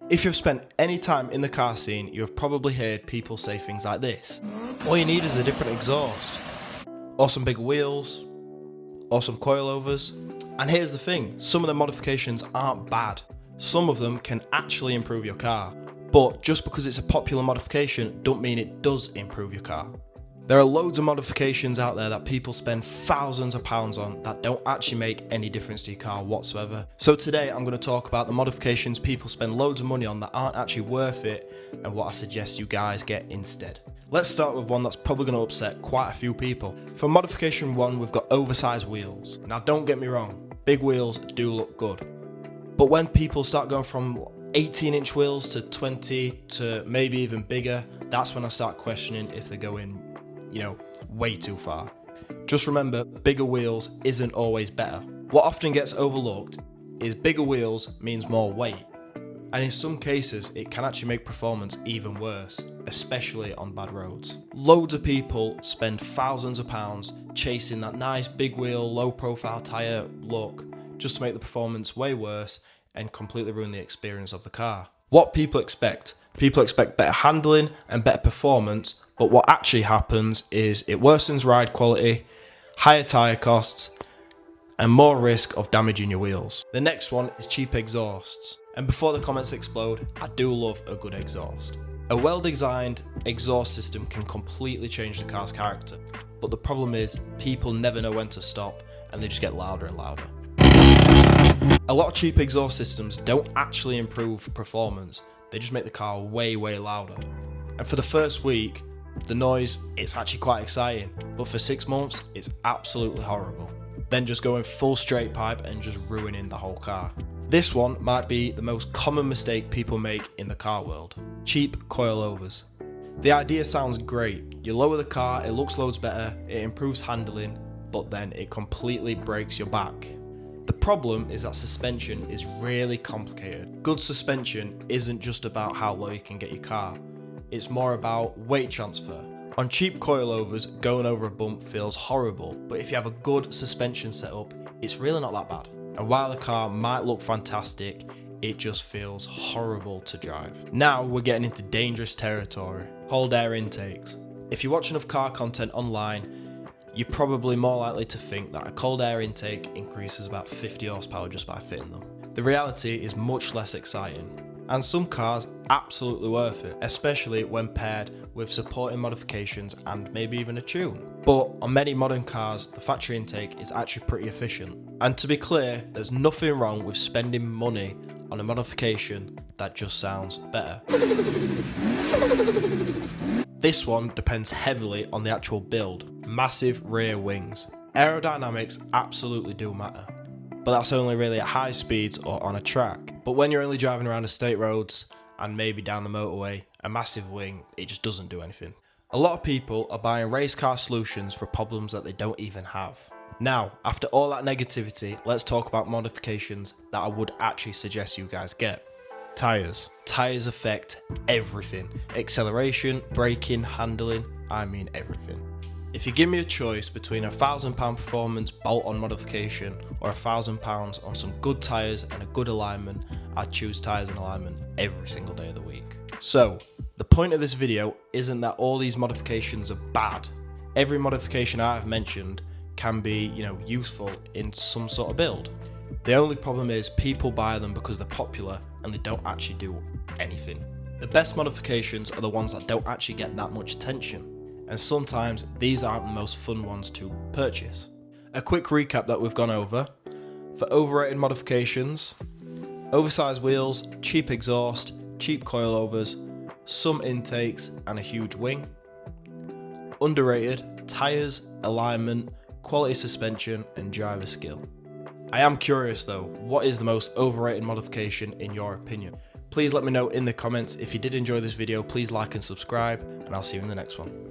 If you've spent any time in the car scene, you have probably heard people say things like this. All you need is a different exhaust, or some bigger wheels, or some coilovers. And here's the thing, some of the modifications aren't bad. Some of them can actually improve your car. But just because it's a popular modification, don't mean it does improve your car. There are loads of modifications out there that people spend thousands of pounds on that don't actually make any difference to your car whatsoever. So today I'm going to talk about the modifications people spend loads of money on that aren't actually worth it and what I suggest you guys get instead. Let's start with one that's probably going to upset quite a few people. For modification 1, we've got oversized wheels. Now don't get me wrong, big wheels do look good. But when people start going from 18-inch wheels to 20 to maybe even bigger, that's when I start questioning if they're going way too far. Just remember, bigger wheels isn't always better. What often gets overlooked is bigger wheels means more weight, and in some cases it can actually make performance even worse, especially on bad roads. Loads of people spend thousands of pounds chasing that nice big wheel, low profile tyre look just to make the performance way worse and completely ruin the experience of the car. What people expect better handling and better performance, but what actually happens is it worsens ride quality, higher tyre costs, and more risk of damaging your wheels. The next one is cheap exhausts. And before the comments explode, I do love a good exhaust. A well-designed exhaust system can completely change the car's character, but the problem is people never know when to stop and they just get louder and louder. A lot of cheap exhaust systems don't actually improve performance, they just make the car way louder. And for the first week, the noise, it's actually quite exciting, but for 6 months, it's absolutely horrible. Then just going full straight pipe and just ruining the whole car. This one might be the most common mistake people make in the car world. Cheap coilovers. The idea sounds great. You lower the car, it looks loads better, it improves handling, but then it completely breaks your back. The problem is that suspension is really complicated. Good suspension isn't just about how low you can get your car, it's more about weight transfer. On cheap coilovers, going over a bump feels horrible, but if you have a good suspension setup, it's really not that bad. And while the car might look fantastic, it just feels horrible to drive. Now we're getting into dangerous territory. Cold air intakes. If you watch enough car content online, you're probably more likely to think that a cold air intake increases about 50 horsepower just by fitting them. The reality is much less exciting, and some cars absolutely worth it, especially when paired with supporting modifications and maybe even a tune. But on many modern cars, the factory intake is actually pretty efficient. And to be clear, there's nothing wrong with spending money on a modification that just sounds better. This one depends heavily on the actual build. Massive rear wings. Aerodynamics absolutely do matter, but that's only really at high speeds or on a track. But when you're only driving around estate roads and maybe down the motorway, a massive wing, it just doesn't do anything. A lot of people are buying race car solutions for problems that they don't even have. Now, after all that negativity, let's talk about modifications that I would actually suggest you guys get. Tyres. Tyres affect everything. Acceleration, braking, handling, I mean everything. If you give me a choice between a £1,000 performance bolt-on modification or £1,000 on some good tyres and a good alignment, I'd choose tyres and alignment every single day of the week. So, the point of this video isn't that all these modifications are bad. Every modification I've mentioned can be, useful in some sort of build. The only problem is people buy them because they're popular and they don't actually do anything. The best modifications are the ones that don't actually get that much attention. And sometimes these aren't the most fun ones to purchase. A quick recap that we've gone over. For overrated modifications, oversized wheels, cheap exhaust, cheap coilovers, some intakes and a huge wing. Underrated, tyres, alignment, quality suspension and driver skill. I am curious though, what is the most overrated modification in your opinion? Please let me know in the comments. If you did enjoy this video, please like and subscribe, and I'll see you in the next one.